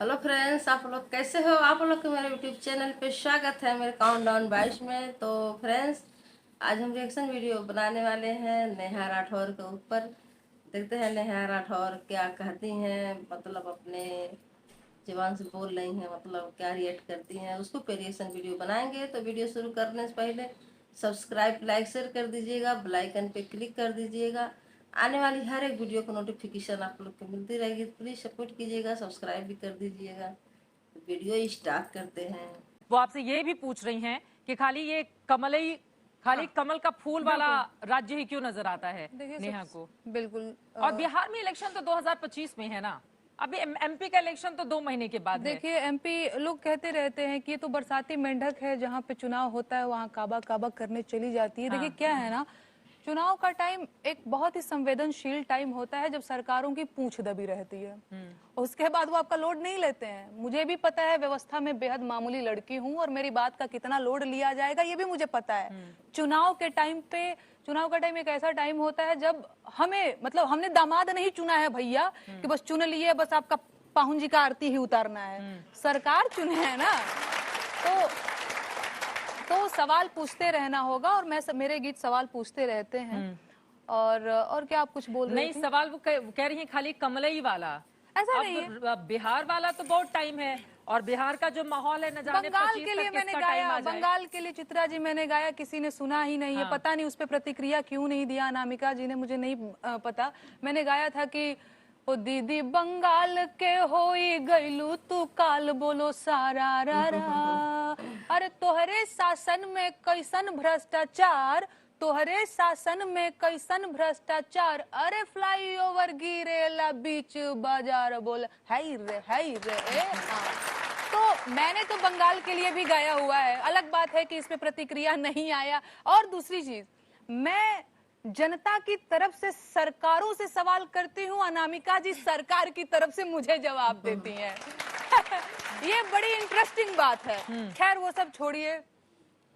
Hello friends, आप लोग कैसे हो। आप लोग के मेरे यूट्यूब चैनल पे स्वागत है मेरे काउंटडाउन 22 में। तो फ्रेंड्स, आज हम रिएक्शन वीडियो बनाने वाले हैं नेहा राठौर के ऊपर। देखते हैं नेहा राठौर क्या कहती हैं, मतलब अपने जुबान से बोल रही हैं, मतलब क्या रिएक्ट करती हैं, उसको पे रिएक्शन वीडियो बनाएंगे। तो वीडियो शुरू करने से पहले सब्सक्राइब लाइक शेयर कर दीजिएगा, बेल आइकन पे क्लिक कर दीजिएगा। आने वाली हर एक वीडियो को नोटिफिकेशन आप लोग को मिलती रहेगी। प्लीज सपोर्ट कीजिएगा, सब्सक्राइब भी कर दीजिएगा। तो वीडियो स्टार्ट करते हैं। वो आपसे ये भी पूछ रही हैं कि खाली कमल का फूल वाला राज्य ही क्यों नजर आता है नेहा को। बिल्कुल। और बिहार में इलेक्शन तो 2025 में है ना, अभी एमपी का इलेक्शन तो 2 महीने के बाद है। देखिए, एमपी लोग कहते रहते हैं कि ये तो बरसाती मेंढक है, जहाँ पे चुनाव होता है वहाँ काबा काबा करने चली जाती है। देखिए क्या है ना, चुनाव का टाइम एक बहुत ही संवेदनशील टाइम होता है, जब सरकारों की पूंछ दबी रहती है। उसके बाद वो आपका लोड नहीं लेते हैं। मुझे भी पता है, व्यवस्था में बेहद मामूली लड़की हूँ, और मेरी बात का कितना लोड लिया जाएगा ये भी मुझे पता है। चुनाव के टाइम पे, चुनाव का टाइम एक ऐसा टाइम होता है जब हमें, मतलब हमने दामाद नहीं चुना है भैया कि बस चुन लिए, बस आपका पाहुन जी का आरती ही उतारना है। सरकार चुने है ना, तो सवाल पूछते रहना होगा, और मेरे गीत सवाल पूछते रहते हैं। और क्या आप कुछ बोल रहे नहीं, सवाल वो कह रही है खाली कमलई वाला। ऐसा नहीं है, अब बिहार वाला तो बहुत टाइम है, और बिहार का जो माहौल है न जाने बंगाल के लिए मैंने गाया, बंगाल के लिए चित्रा जी मैंने गाया, किसी ने सुना ही नहीं है। पता नहीं उस पर प्रतिक्रिया क्यों नहीं दिया अनामिका जी ने, मुझे नहीं पता। मैंने गाया था कि ओ दीदी बंगाल के होई गईलू तू काल, बोलो सारा रा रा। अरे तोहरे शासन में कैसन भ्रष्टाचार, तोहरे शासन में कैसन भ्रष्टाचार। अरे फ्लाईओवर गिरेला बीच बाजार, बोल हाय रे तो मैंने तो बंगाल के लिए भी गाया हुआ है। अलग बात है कि इसमें प्रतिक्रिया नहीं आया। और दूसरी चीज, मैं जनता की तरफ से सरकारों से सवाल करती हूँ, अनामिका जी सरकार की तरफ से मुझे जवाब देती हैं। ये बड़ी इंटरेस्टिंग बात है। खैर वो सब छोड़िए,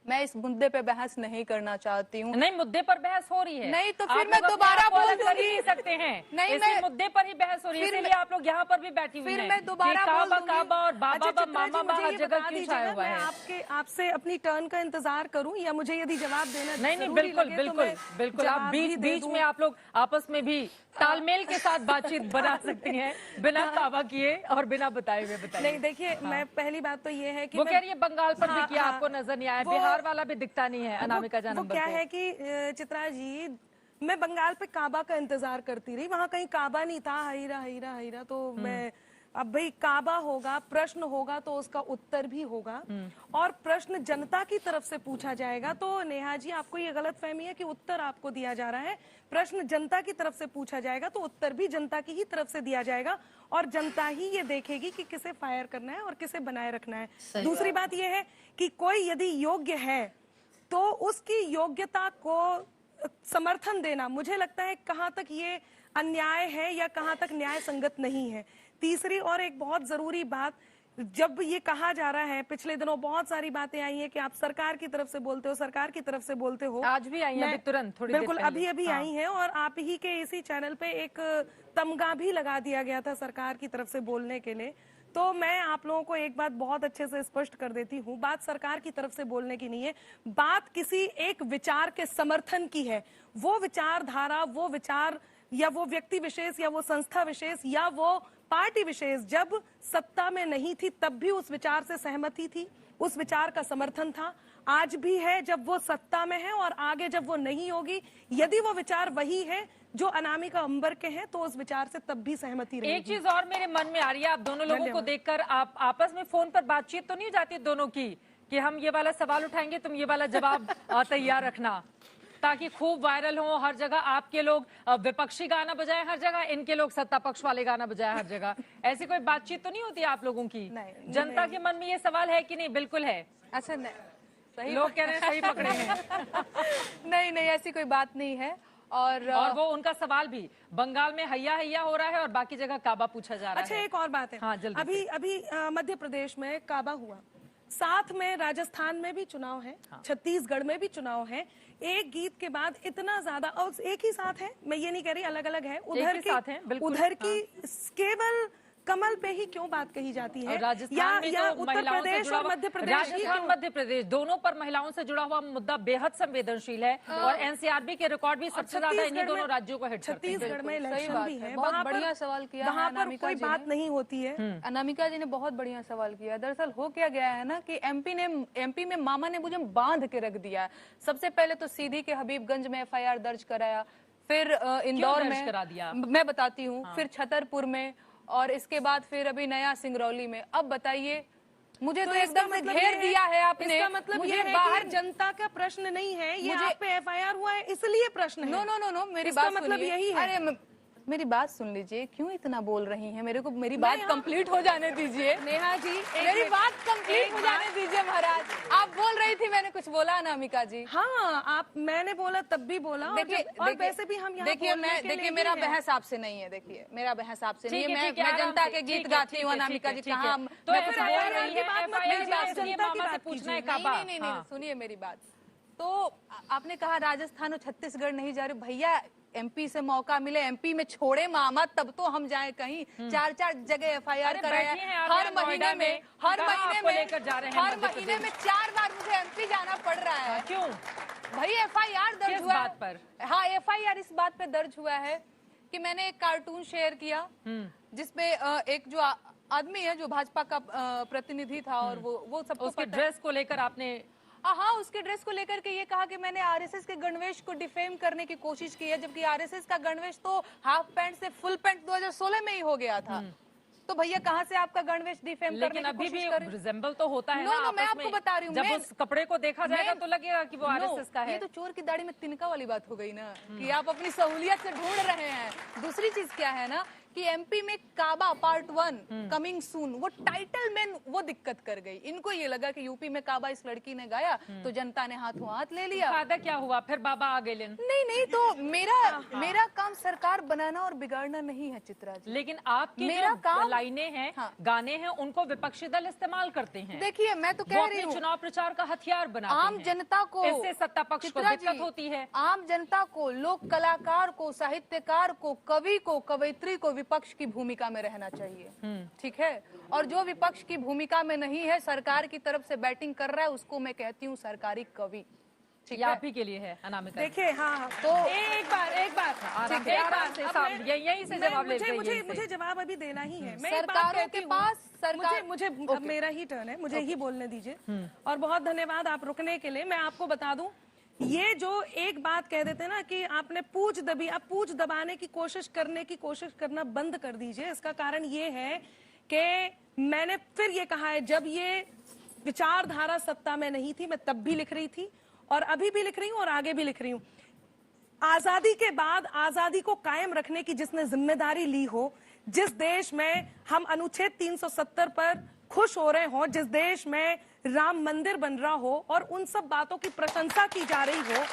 मैं इस मुद्दे पे बहस नहीं करना चाहती हूँ। नहीं, मुद्दे पर बहस हो रही है। नहीं तो फिर मैं दोबारा बोल दूंगी। नहीं सकते हैं, नहीं, इसी मुद्दे पर ही बहस हो रही है, इसलिए आप लोग यहाँ पर भी बैठी हुई हैं। फिर मैं दोबारा बोल दूंगी। काबा और बाबा अच्छा, मामा बा हर जगह क्यों छाया हुआ है। मैं आपसे अपनी टर्न का इंतजार करूं, या मुझे यदि जवाब देना नहीं, बिल्कुल आप बीच में आप लोग आपस में भी तालमेल के साथ बातचीत बना सकती हैं, बिना काबा किए और बिना बताए हुए। बताइए। नहीं देखिए, मैं पहली बात तो ये है कि वो कह रही है बंगाल पर भी किया, आपको नजर नहीं आया, बिहार वाला भी दिखता नहीं है अनामिका जान। वो क्या है कि चित्रा जी, मैं बंगाल पे काबा का इंतजार करती रही, वहां कहीं काबा नहीं था। हीरा हीरा हीरा तो मैं, अब भाई काबा होगा, प्रश्न होगा तो उसका उत्तर भी होगा, और प्रश्न जनता की तरफ से पूछा जाएगा। तो नेहा जी, आपको ये गलतफहमी है कि उत्तर आपको दिया जा रहा है। प्रश्न जनता की तरफ से पूछा जाएगा तो उत्तर भी जनता की ही तरफ से दिया जाएगा, और जनता ही ये देखेगी कि किसे फायर करना है और किसे बनाए रखना है। दूसरी बात यह है कि कोई यदि योग्य है तो उसकी योग्यता को समर्थन देना, मुझे लगता है कहां तक ये अन्याय है या कहां तक न्याय संगत नहीं है। तीसरी और एक बहुत जरूरी बात, जब ये कहा जा रहा है, पिछले दिनों बहुत सारी बातें आई हैं कि आप सरकार की तरफ से बोलते हो, सरकार की तरफ से बोलते हो। आज भी आई है, तुरंत थोड़ी बिल्कुल अभी आई हैं, और आप ही के इसी चैनल पे एक तमगा भी लगा दिया गया था सरकार की तरफ से बोलने के लिए। तो मैं आप लोगों को एक बात बहुत अच्छे से स्पष्ट कर देती हूँ, बात सरकार की तरफ से बोलने की नहीं है, बात किसी एक विचार के समर्थन की है। वो विचारधारा, वो विचार, या वो व्यक्ति विशेष, या वो संस्था विशेष, या वो पार्टी विशेष जब सत्ता में नहीं थी तब भी उस विचार से सहमति थी, उस विचार का समर्थन था। आज भी है जब वो सत्ता में है, और आगे जब वो नहीं होगी, यदि वो विचार वही है जो अनामिका अंबर के हैं, तो उस विचार से तब भी सहमति रहेगी। एक चीज और मेरे मन में आ रही है, आप दोनों लोगों को देखकर, आप आपस में फोन पर बातचीत तो नहीं हो जाती दोनों की, कि हम ये वाला सवाल उठाएंगे, तुम ये वाला जवाब तैयार रखना, ताकि खूब वायरल हो हर जगह। आपके लोग विपक्षी गाना बजाए हर जगह, इनके लोग सत्ता पक्ष वाले गाना बजाए हर जगह। ऐसी कोई बातचीत तो नहीं होती आप लोगों की? जनता के मन में ये सवाल है कि नहीं? बिल्कुल है। अच्छा, नहीं, सही लोग कह रहे हैं सही पकड़े हैं। नहीं, ऐसी कोई बात नहीं है। और वो उनका सवाल भी, बंगाल में हैया हैया हो रहा है और बाकी जगह काबा पूछा जा रहा है। अच्छा, एक और बात है। हाँ, जल्दी अभी मध्य प्रदेश में काबा हुआ, साथ में राजस्थान में भी चुनाव है, छत्तीसगढ़ में भी चुनाव है। एक गीत के बाद इतना ज्यादा, और एक ही साथ है, मैं ये नहीं कह रही अलग अलग है, उधर की केवल कमल पे ही क्यों बात कही जाती है, और राजस्थान में तो उत्तर महिलाओं से प्रदेश जुड़ा और हुआ, मध्य प्रदेश ही राजस्थान क्यों? मध्य प्रदेश दोनों पर महिलाओं से जुड़ा हुआ मुद्दा बेहद संवेदनशील है और एनसीआरबी के रिकॉर्ड भी सबसे ज्यादा इन्हीं दोनों राज्यों को हिट करते हैं। छत्तीसगढ़ में सही इलेक्शन बात भी है, है, बहुत वहाँ बढ़िया पर सवाल किया है वहाँ पर अनामिका कोई जी बात ने। नहीं होती है। अनामिका जी ने बहुत बढ़िया सवाल किया। दरअसल हो क्या गया है ना कि एमपी में मामा ने मुझे बांध के रख दिया है। सबसे पहले तो सीधी के हबीबगंज में एफआईआर दर्ज कराया, फिर इंदौर दर्ज में करा दिया? मैं बताती हूँ, फिर छतरपुर में, और इसके बाद फिर अभी नया सिंगरौली में। अब बताइए, मुझे तो इसका एकदम से मतलब घेर ये दिया है आपने। इसका मतलब मुझे ये है बाहर कि जनता का प्रश्न नहीं है, ये मुझे- आप पे एफआईआर हुआ है इसलिए प्रश्न है। नो नो नो नो, मेरी इसका बात मतलब सुनिए। यही है। अरे मेरी बात सुन लीजिए, क्यों इतना बोल रही हैं? मेरे को मेरी बात कंप्लीट हो जाने दीजिए। नेहा जी, मेरी बात कंप्लीट हो जाने दीजिए महाराज। आप बोल रही थी, मैंने कुछ बोला अनामिका जी? हाँ, आप मैंने बोला तब भी बोला, और वैसे भी हम यहाँ देखिए बोलने के लिए देखिए ही मेरा हैं। बहस आपसे नहीं है। देखिए मेरा बहस आपसे नहीं है। ठीक है, मैं ठीक है, आराम जनता से, के ठीक गीत है, गाती ठीक हूँ है, अनामिका ठीक जी। है, कहाँ ठीक है। तो मैं ऐसे कुछ बोल बोल रही रही है, है? FIR जनता जारी की है, बात मामा से कीजिए। पूछना है नहीं काबा। नहीं नहीं, हाँ। सुनिए मेरी बात। तो आपने कहा राजस्थान और छत्तीसगढ़ नहीं जा रहे। भैया एमपी से मौका मिले, एमपी में छोड़े मामा तब तो हम जाए कहीं। 4-4 जगह एफआईआर अरे कराया बैठी हैं आप हर यहाँ महीने नोएडा में, में, हर कहाँ महीने आपको में, लेकर जा रहे हैं हर मध्य महीने प्रदेश? में 4 बार मुझे एमपी जाना पड़ रहा है। क्यों? भाई एफआईआर दर्ज किस हुआ बात है। पर? हाँ, एफआईआर इस बात पे दर्ज हुआ है कि मैंने एक कार्टून शेयर किया जिसपे एक जो आदमी है जो भाजपा का प्रतिनिधि था, और वो सबको उसके पता- ड्रेस को लेकर आपने हाँ, उसके ड्रेस को लेकर के ये कहा कि मैंने आरएसएस के गणवेश को डिफेम करने की कोशिश की है, जबकि आरएसएस का गणवेश तो हाफ पैंट से फुल पैंट 2016 में ही हो गया था। तो भैया कहाँ से आपका गणवेश डिफेम करने लेकिन की अभी कोशिश भी कर? रिजेंबल तो होता है नो, ना नो, मैं आपस आपको में। बता रही हूँ, जब मैं- उस कपड़े को देखा जाएगा मैं- तो लगेगा कि वो आरएसएस का है। ये तो चोर की दाढ़ी में तिनका वाली बात हो गई ना, कि आप अपनी सहूलियत से ढूंढ रहे हैं। दूसरी चीज क्या है ना कि एमपी में काबा पार्ट 1 कमिंग सून, वो टाइटल में वो दिक्कत कर गई। इनको ये लगा कि यूपी में काबा इस लड़की ने गाया तो जनता ने हाथों हाथ ले लिया। फायदा क्या हुआ फिर? बाबा आ गए लेन। नहीं, तो मेरा काम सरकार बनाना और बिगाड़ना नहीं है चित्रा जी। लेकिन आपकी मेरा जो काम- लाइनें हैं, हाँ। गाने हैं, उनको विपक्षी दल इस्तेमाल करते हैं। देखिए मैं तो वो कह रही अपने हूँ, चुनाव प्रचार का हथियार बनाते आम हैं। जनता को, इससे सत्ता पक्ष को चित्रा दिक्कत जी, होती है। आम जनता को, लोक कलाकार को, साहित्यकार को, कवि को, कवयित्री को विपक्ष की भूमिका में रहना चाहिए। ठीक है, और जो विपक्ष की भूमिका में नहीं है, सरकार की तरफ से बैटिंग कर रहा है, उसको मैं कहती हूँ सरकारी कवि। ठीक ये है, आप ही के लिए है अनामिका। देखिए, हाँ, तो एक बार आराम से, एक आराम बार, से, अब साहब, यहीं से जवाब ले लीजिए, यहीं से। मुझे जवाब अभी देना ही है। मैं एक बात सरकारों कहती के हूँ, पास सरकार- मुझे अब मेरा ही टर्न है, मुझे ही बोलने दीजिए। और बहुत धन्यवाद आप रुकने के लिए। मैं आपको बता दूं, ये जो एक बात कह देते हैं ना कि आपने पूछ दबी, आप पूछ दबाने की कोशिश करना बंद कर दीजिए। इसका कारण ये है कि मैंने फिर ये कहा है, जब ये विचारधारा सत्ता में नहीं थी, मैं तब भी लिख रही थी और अभी भी लिख रही हूँ और आगे भी लिख रही हूँ। आजादी के बाद आजादी को कायम रखने की जिसने जिम्मेदारी ली हो, जिस देश में हम अनुच्छेद 370 पर खुश हो रहे हो, जिस देश में राम मंदिर बन रहा हो और उन सब बातों की प्रशंसा की जा रही हो,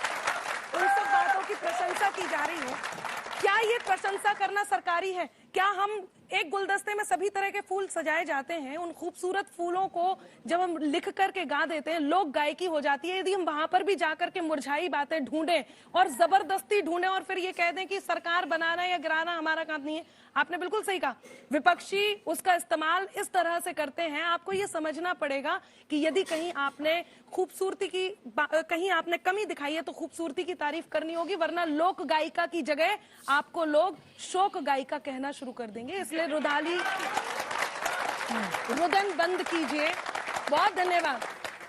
क्या ये प्रशंसा करना सरकारी है? क्या हम एक गुलदस्ते में सभी तरह के फूल सजाए जाते हैं, उन खूबसूरत फूलों को जब हम लिख करके गा देते हैं, लोक गायकी हो जाती है। यदि हम वहां पर भी जाकर के मुरझाई बातें ढूंढें और जबरदस्ती ढूंढें और फिर ये कह दें कि सरकार बनाना या गिराना हमारा काम नहीं है, आपने बिल्कुल सही कहा। विपक्षी उसका इस्तेमाल इस तरह से करते हैं। आपको ये समझना पड़ेगा कि यदि कहीं आपने खूबसूरती की कहीं आपने कमी दिखाई है तो खूबसूरती की तारीफ करनी होगी, वरना लोक गायिका की जगह आपको लोग शोक गायिका कहना शुरू कर देंगे। इसलिए रुदन बंद कीजिए। बहुत धन्यवाद।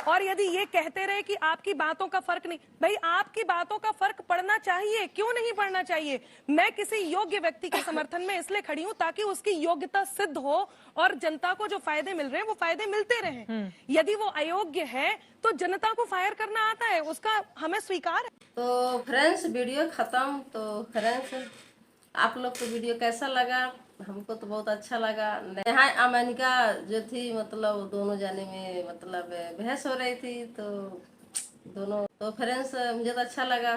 और यदि ये कहते रहे कि आपकी बातों का फर्क नहीं, भाई आपकी बातों का फर्क पड़ना चाहिए, क्यों नहीं पड़ना चाहिए? मैं किसी योग्य व्यक्ति के समर्थन में इसलिए खड़ी हूं ताकि उसकी योग्यता सिद्ध हो और जनता को जो फायदे मिल रहे हैं वो फायदे मिलते रहें। यदि वो अयोग्य है तो जनता को फायर करना आता है, उसका हमें स्वीकार है। तो फ्रेंड्स, वीडियो खत्म। तो फ्रेंड्स, आप लोग को वीडियो कैसा लगा? हमको तो बहुत अच्छा लगा। नेहा अमेनिका जो थी, मतलब दोनों जाने में मतलब बहस हो रही थी, तो फ्रेंड्स मुझे तो अच्छा लगा।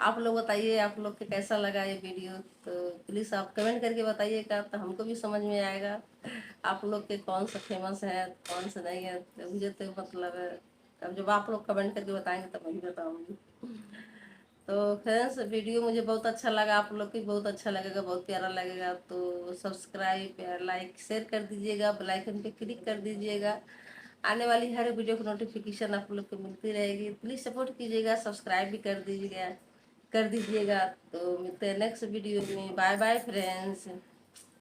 आप लोग बताइए, आप लोग के कैसा लगा ये वीडियो? तो प्लीज़ आप कमेंट करके बताइएगा, तो हमको भी समझ में आएगा आप लोग के कौन सा फेमस है, कौन सा नहीं है। तो मुझे तो मतलब अब जब आप लोग कमेंट करके बताएंगे तब मैं भी बताऊँगी। तो फ्रेंड्स वीडियो मुझे बहुत अच्छा लगा, आप लोग को भी बहुत अच्छा लगेगा, बहुत प्यारा लगेगा। तो सब्सक्राइब या लाइक शेयर कर दीजिएगा, बेल आइकन पे क्लिक कर दीजिएगा। आने वाली हर वीडियो की नोटिफिकेशन आप लोग को मिलती रहेगी। प्लीज़ सपोर्ट कीजिएगा, सब्सक्राइब भी कर दीजिएगा। तो मिलते हैं नेक्स्ट वीडियो में। Bye bye friends.